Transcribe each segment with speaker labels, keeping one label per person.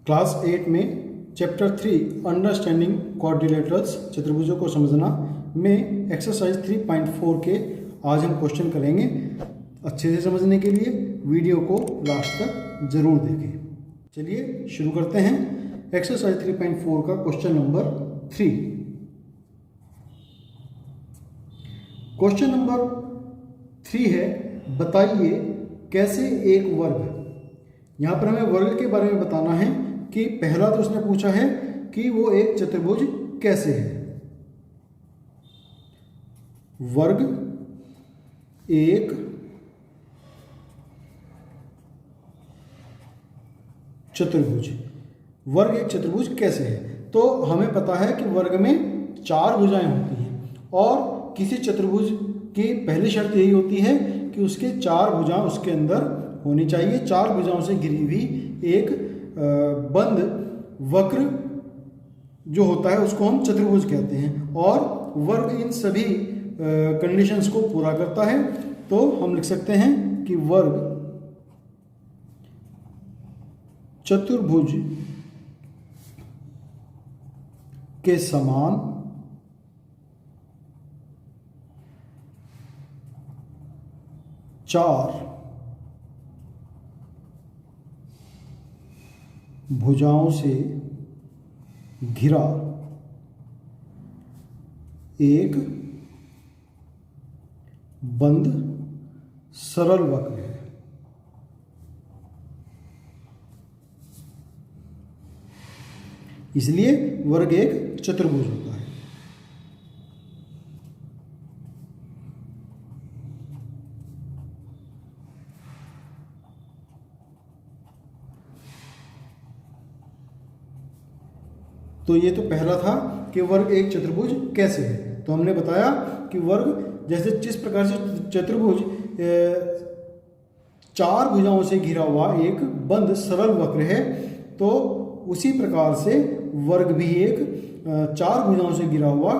Speaker 1: Class 8 में chapter 3 understanding quadrilaterals चतुर्भुजों को समझना में एक्सरसाइज 3.4 के आज हम क्वेश्चन करेंगे। अच्छे से समझने के लिए वीडियो को लास्ट तक जरूर देखें। चलिए शुरू करते हैं। एक्सरसाइज 3.4 का क्वेश्चन नंबर 3। क्वेश्चन नंबर 3 है, बताइए कैसे एक वर्ग। यहाँ पर हमें वर्ग के बारे में बताना है कि पहला तो उसने पूछा है कि वो एक चतुर्भुज कैसे है। वर्ग एक चतुर्भुज, वर्ग एक चतुर्भुज कैसे है। तो हमें पता है कि वर्ग में 4 भुजाएं होती हैं और किसी चतुर्भुज की पहली शर्त यही होती है कि उसके 4 भुजाएं उसके अंदर होनी चाहिए। 4 भुजाओं से घिरी हुई एक बंद वक्र जो होता है उसको हम चतुर्भुज कहते हैं और वर्ग इन सभी कंडीशंस को पूरा करता है। तो हम लिख सकते हैं कि वर्ग चतुर्भुज के समान चार भुजाओं से घिरा एक बंद सरल वक्र है। इसलिए वर्ग एक चतुर्भुज होता है। तो ये तो पहला था कि वर्ग एक चतुर्भुज कैसे है। तो हमने बताया कि वर्ग जैसे जिस प्रकार से चतुर्भुज 4 भुजाओं से घिरा हुआ एक बंद सरल वक्र है, तो उसी प्रकार से वर्ग भी एक 4 भुजाओं से घिरा हुआ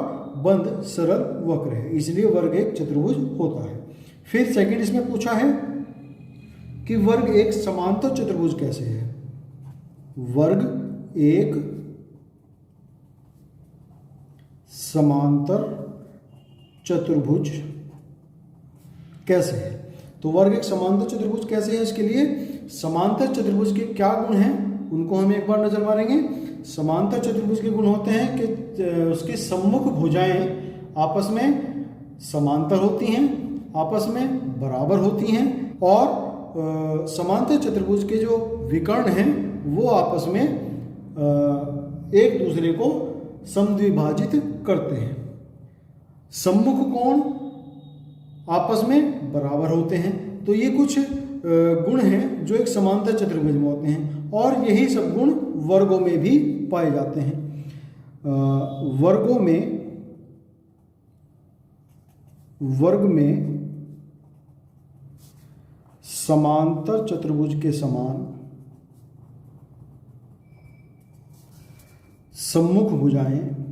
Speaker 1: बंद सरल वक्र है। इसलिए वर्ग एक चतुर्भुज होता है। फिर सेकंड इसमें पूछा है कि वर्ग एक समांतर चतुर्भुज कैसे है। वर्ग एक समांतर चतुर्भुज कैसे है। तो वर्ग एक समांतर चतुर्भुज कैसे है, इसके लिए समांतर चतुर्भुज के क्या गुण हैं उनको हम एक बार नजर मारेंगे। समांतर चतुर्भुज के गुण होते हैं कि उसके सम्मुख भुजाएं आपस में समांतर होती हैं, आपस में बराबर होती हैं और समांतर चतुर्भुज के जो विकर्ण हैं वो आपस में एक दूसरे को समद्विभाजित करते हैं। सम्मुख कोण आपस में बराबर होते हैं। तो ये कुछ गुण हैं जो एक समांतर चतुर्भुज में होते हैं और यही सब गुण वर्गों में भी पाए जाते हैं। वर्ग में समांतर चतुर्भुज के समान सम्मुख भुजाएं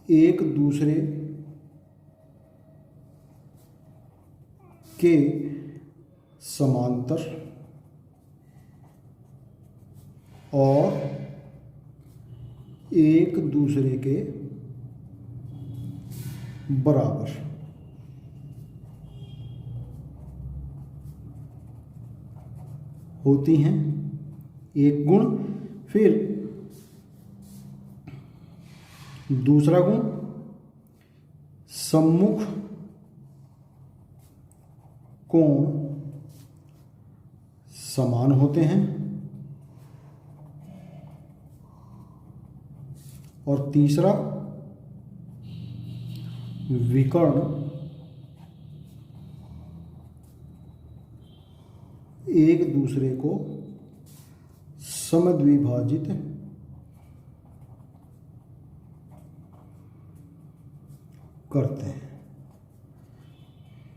Speaker 1: एक दूसरे के समांतर और एक दूसरे के बराबर होती हैं। एक गुण। फिर दूसरा गुण, सम्मुख कोण समान होते हैं। और तीसरा, विकर्ण एक दूसरे को समद्विभाजित करते हैं।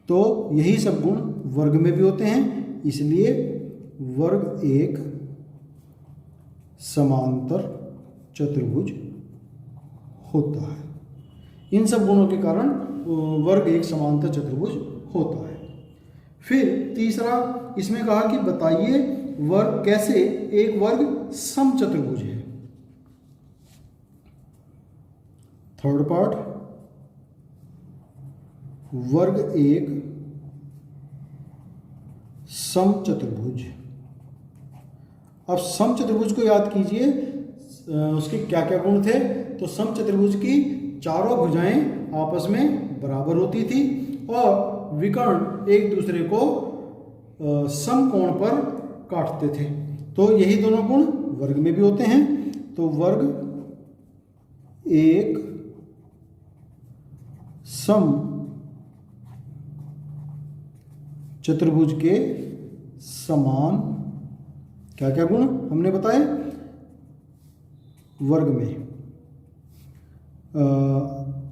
Speaker 1: तो यही सब गुण वर्ग में भी होते हैं, इसलिए वर्ग एक समांतर चतुर्भुज होता है। इन सब गुणों के कारण वर्ग एक समांतर चतुर्भुज होता है। फिर तीसरा इसमें कहा कि बताइए वर्ग कैसे एक वर्ग समचतुर्भुज है। थर्ड पार्ट, वर्ग एक समचतुर्भुज। अब समचतुर्भुज को याद कीजिए, उसके क्या क्या गुण थे। तो समचतुर्भुज की चारों भुजाएं आपस में बराबर होती थी और विकर्ण एक दूसरे को समकोण पर काटते थे। तो यही दोनों गुण वर्ग में भी होते हैं। तो वर्ग एक सम चतुर्भुज के समान क्या क्या गुण हमने बताए वर्ग में,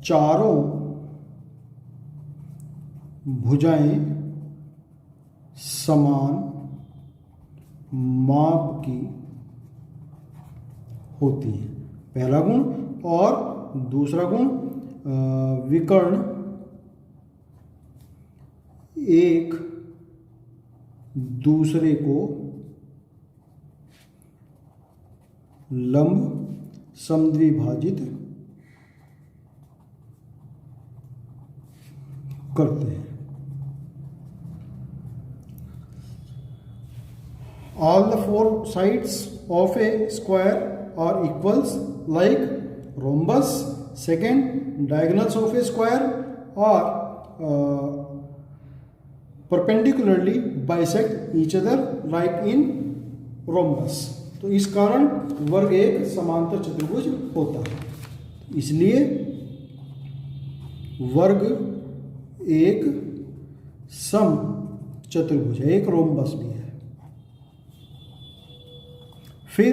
Speaker 1: चारों भुजाएं समान माप की होती है, पहला गुण। और दूसरा गुण, विकर्ण एक दूसरे को लंब समद्विभाजित करते हैं। All the four sides of a square are equals like rhombus. Second, diagonals of a square are perpendicularly bisect each other like in rhombus. तो इस कारण वर्ग एक समांतर चतुर्भुज होता है। इसलिए वर्ग एक सम चतुर्भुज है, एक रोम्बस भी है। फिर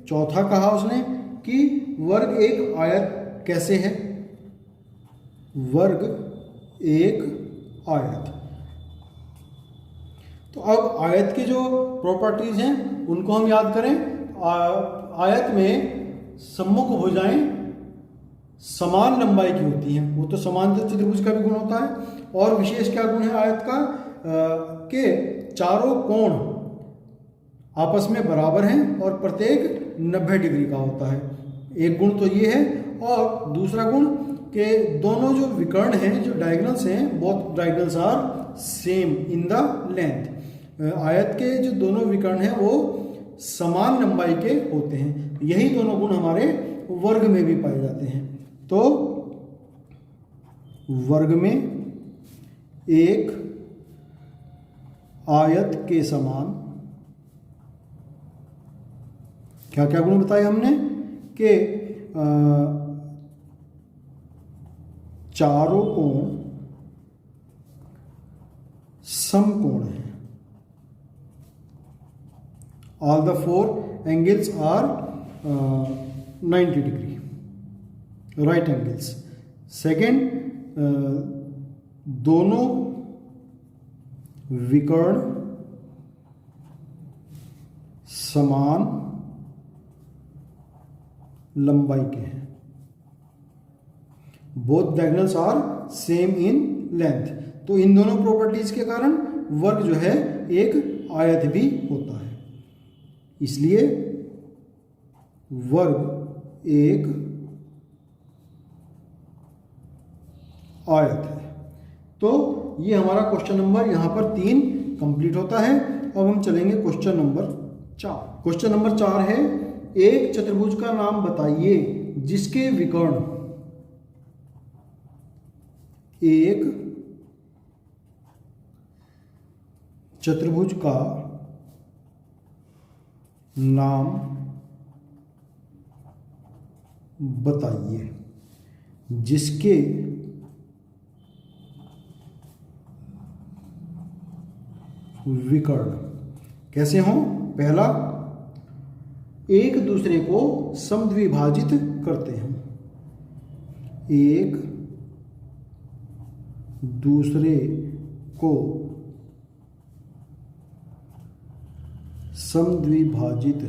Speaker 1: चौथा कहा उसने कि वर्ग एक आयत कैसे है। वर्ग एक आयत, तो अब आयत की जो प्रॉपर्टीज हैं उनको हम याद करें। आयत में सम्मुख भुजाएं समान लंबाई की होती हैं, वो तो समांतर चतुर्भुज का भी गुण होता है। और विशेष क्या गुण है आयत का, के चारों कोण आपस में बराबर हैं और प्रत्येक 90 डिग्री का होता है। एक गुण तो ये है। और दूसरा गुण के दोनों जो विकर्ण हैं, जो डायगोनल्स हैं, both diagonals are same in the length. आयत के जो दोनों विकर्ण हैं वो समान लंबाई के होते हैं। यही दोनों गुण हमारे वर्ग में भी पाए जाते हैं। तो वर्ग में एक आयत के समान क्या क्या गुण बताए हमने कि चारों कोण समकोण है। All the four angles are 90 degree, right angles. Second, दोनों विकर्ण समान लंबाई के हैं। Both diagonals are same in length. तो इन दोनों प्रॉपर्टीज के कारण वर्ग जो है एक आयत भी होता है। इसलिए वर्ग एक आयत है। तो ये हमारा क्वेश्चन नंबर यहां पर 3 कंप्लीट होता है। अब हम चलेंगे क्वेश्चन नंबर 4। क्वेश्चन नंबर 4 है, एक चतुर्भुज का नाम बताइए जिसके विकर्ण एक चतुर्भुज का नाम बताइए जिसके विकर्ण कैसे हों। पहला, एक दूसरे को समद्विभाजित करते हैं। एक दूसरे को समद्विभाजित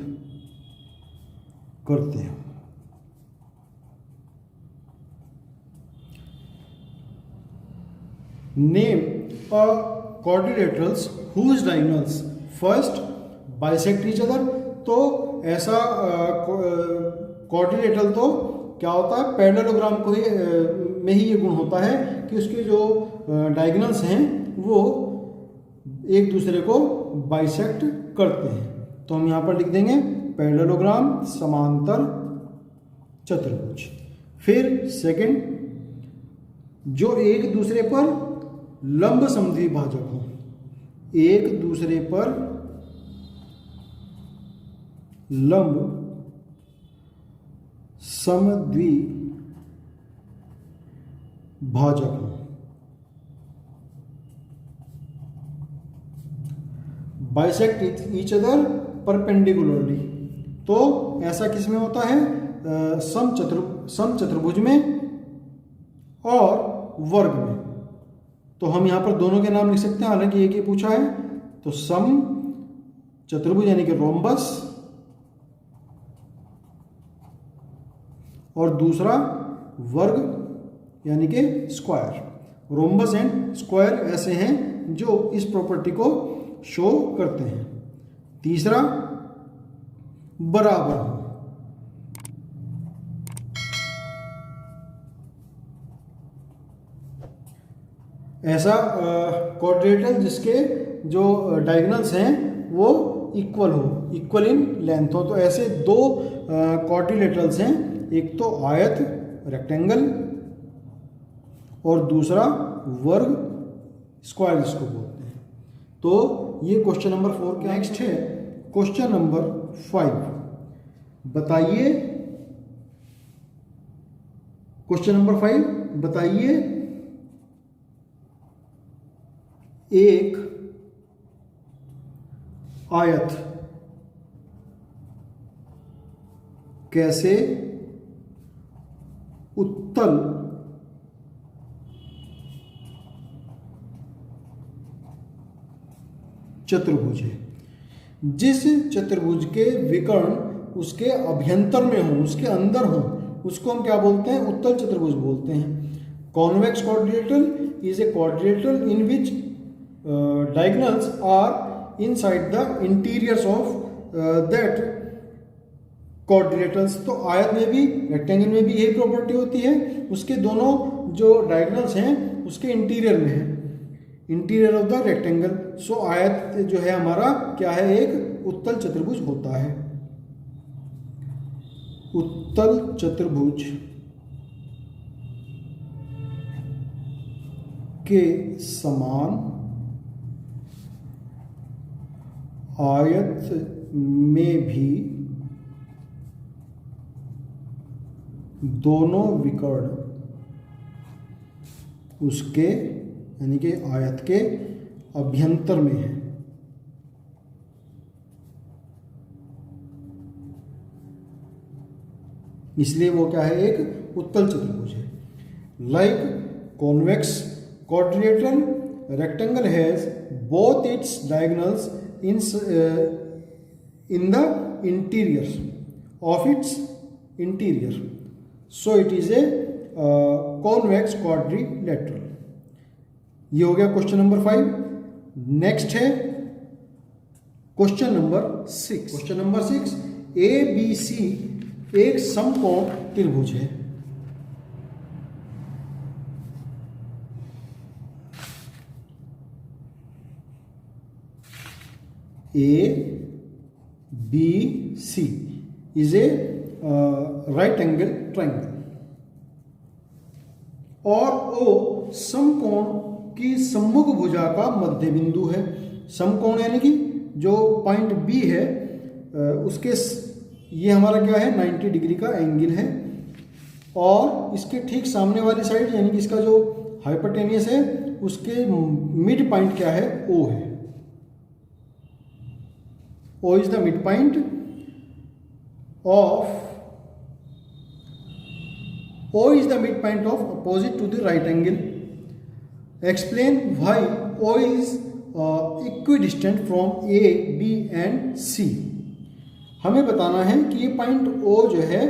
Speaker 1: करते हैं। नेम अ quadrilaterals whose diagonals first bisect each other। तो ऐसा क्वाड्रिलेटरल तो क्या होता है, पैरेललोग्राम को ही में ही ये गुण होता है कि उसके जो डायगोनल्स हैं वो एक दूसरे को बाइसेक्ट करते हैं। तो हम यहाँ पर लिख देंगे पैरेललोग्राम समांतर चतुर्भुज। फिर सेकंड, जो एक दूसरे पर लंब समद्विभाजक हो, एक दूसरे पर लंब समद्विभाजक हो। Bisect each other perpendicularly. तो ऐसा किस में होता है, समचतुर्भुज में और वर्ग में। तो हम यहां पर दोनों के नाम लिख सकते हैं, हालांकि एक ही पूछा है। तो सम चतुर्भुज यानी कि रोम्बस, और दूसरा वर्ग यानी कि स्क्वायर। रोम्बस एंड स्क्वायर ऐसे हैं जो इस प्रॉपर्टी को शो करते हैं। तीसरा, बराबर हो। ऐसा क्वाड्रिलेटरल जिसके जो डायगोनल्स हैं वो इक्वल हो, इक्वल इन लेंथ हो। तो ऐसे दो क्वाड्रिलेटरल्स हैं, एक तो आयत रेक्टेंगल और दूसरा वर्ग स्क्वायर जिसको बोलते हैं। तो ये क्वेश्चन नंबर 4 के। नेक्स्ट है क्वेश्चन नंबर 5। बताइए, क्वेश्चन नंबर 5, बताइए एक आयत कैसे उत्तल चतुर्भुज है। जिस चतुर्भुज के विकर्ण उसके अभ्यंतर में हो, उसके अंदर हो, उसको हम क्या बोलते हैं, उत्तल चतुर्भुज बोलते हैं। Convex quadrilateral is a quadrilateral in which diagonals are inside the interiors of that quadrilaterals. तो आयत में भी रेक्टेंगल में भी यही प्रॉपर्टी होती है, उसके दोनों जो डायगोनल्स हैं उसके इंटीरियर में है, इंटीरियर ऑफ द रेक्टेंगल। सो आयत जो है हमारा क्या है, एक उत्तल चतुर्भुज होता है। उत्तल चतुर्भुज के समान आयत में भी दोनों विकर्ण उसके यानी कि आयत के अभ्यंतर में है। इसलिए वो क्या है, एक उत्तल चतुर्भुज है। Like convex quadrilateral rectangle has both it's diagonals in the interior of its interior, so it is a convex quadrilateral। ये हो गया क्वेश्चन नंबर 5। नेक्स्ट है question number 6। Question number 6, ABC एक समकोण त्रिभुज है। ABC is a right angle triangle और O समकोण की सम्मुख भुजा का मध्य बिंदु है। समकोण यानी कि जो पॉइंट B है उसके ये हमारा क्या है, 90 डिग्री का एंगल है, और इसके ठीक सामने वाली साइड यानी कि इसका जो हाइपोटेनियस है उसके मिड पॉइंट क्या है, O है। O is the midpoint of opposite to the right angle। Explain why O is equidistant from A, B and C। हमें बताना है कि ये पॉइंट O जो है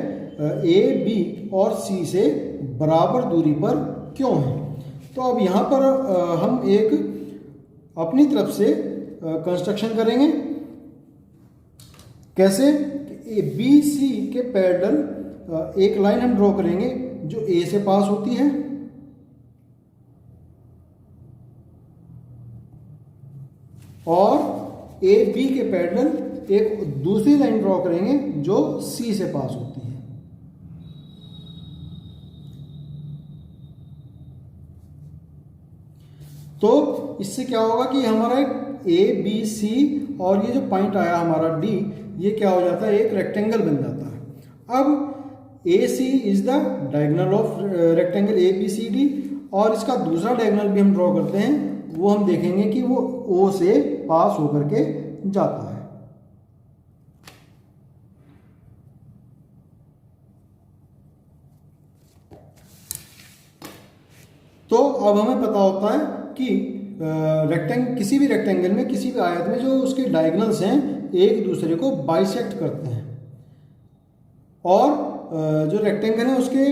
Speaker 1: A, B और C से बराबर दूरी पर क्यों है। तो अब यहाँ पर हम एक अपनी तरफ से कंस्ट्रक्शन करेंगे। कैसे? बी सी के पैरेलल एक लाइन हम ड्रॉ करेंगे जो ए से पास होती है, और ए बी के पैरेलल एक दूसरी लाइन ड्रॉ करेंगे जो सी से पास होती है। तो इससे क्या होगा कि हमारा ए बी सी और ये जो पॉइंट आया हमारा डी, ये क्या हो जाता है, एक रेक्टेंगल बन जाता है। अब A C is the diagonal of rectangle A B C D, और इसका दूसरा डायगोनल भी हम ड्रॉ करते हैं, वो हम देखेंगे कि वो ओ से पास होकर के जाता है। तो अब हमें पता होता है कि किसी भी रेक्टेंगल में, किसी भी आयत में जो उसके डायगोनल्स हैं एक दूसरे को बाइसेक्ट करते हैं, और जो रेक्टेंगल है उसके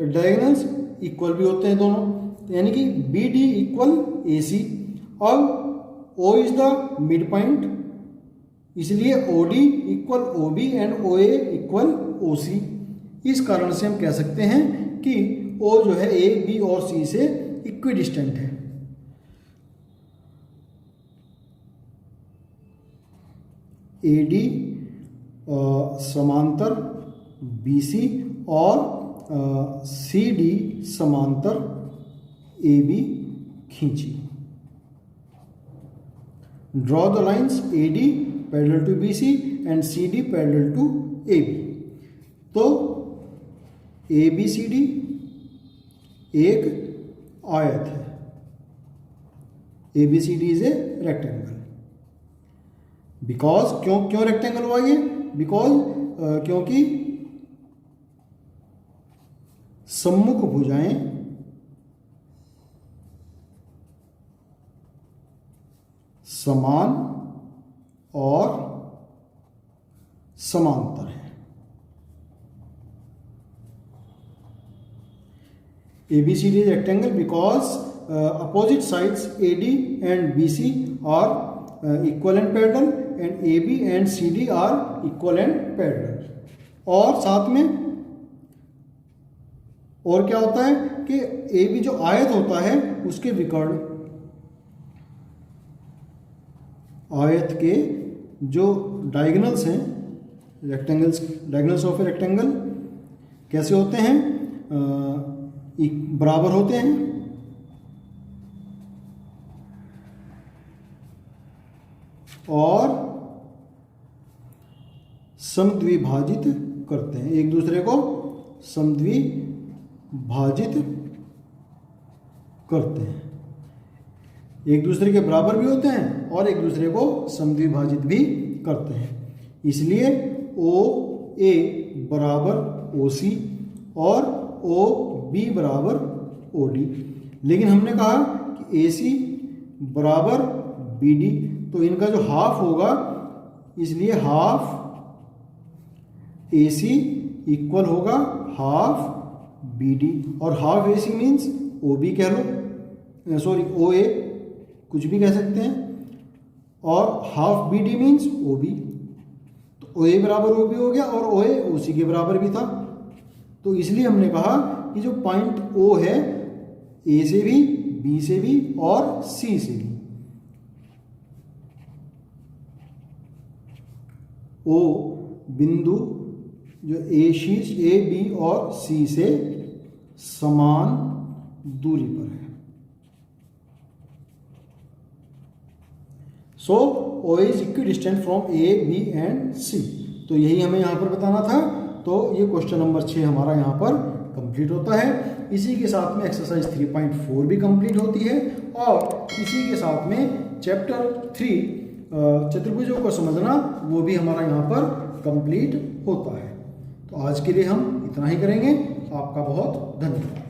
Speaker 1: डायगोनल्स इक्वल भी होते हैं दोनों, यानी कि B D equal A C. अब O is the mid point, इसलिए O D equal O B and O A equal O C. इस कारण से हम कह सकते हैं कि ओ जो है ए बी और सी से इक्विडिस्टेंट है। ए डी समांतर बी सी और सी डी समांतर ए बी खींची। Draw the lines A D parallel to B C and C D parallel to A B. तो ए बी सी डी एक आयत है, A B C D is a rectangle. Because क्यों rectangle हुआ ये? Because क्योंकि सम्मुख भुजाएं समान और समांतर है। ABCD is rectangle because opposite sides AD and BC are equal and parallel, and AB and CD are equal and parallel। और साथ में और क्या होता है कि AB जो आयत होता है उसके विकर्ण, आयत के जो डायगोनल्स हैं, rectangles, diagonals of a rectangle कैसे होते हैं? बराबर होते हैं, और समद्विभाजित करते हैं, एक दूसरे को समद्विभाजित करते हैं, एक दूसरे के बराबर भी होते हैं और एक दूसरे को समद्विभाजित भी करते हैं। इसलिए ओ ए बराबर ओ सी और ओ बी बराबर ओ डी। लेकिन हमने कहा कि ए सी बराबर बी डी, तो इनका जो हाफ होगा, इसलिए हाफ ए सी इक्वल होगा हाफ बी डी, और हाफ ए सी मीन्स ओ बी कह लो, सॉरी ओ ए कुछ भी कह सकते हैं, और half B D means O B. तो ओ ए बराबर ओ बी हो गया, और ओ ए ओ सी के बराबर भी था। तो इसलिए हमने कहा कि जो पॉइंट ओ है, ए से भी, बी से भी और सी से भी, ओ बिंदु जो ए शीर्ष ए बी और सी से समान दूरी पर है। So O is equidistant from A B and C. तो यही हमें यहां पर बताना था। तो ये क्वेश्चन नंबर 6 हमारा यहाँ पर कंप्लीट होता है। इसी के साथ में एक्सरसाइज 3.4 भी कंप्लीट होती है, और इसी के साथ में चैप्टर 3 चतुर्भुजों को समझना, वो भी हमारा यहाँ पर कंप्लीट होता है। तो आज के लिए हम इतना ही करेंगे। आपका बहुत धन्यवाद।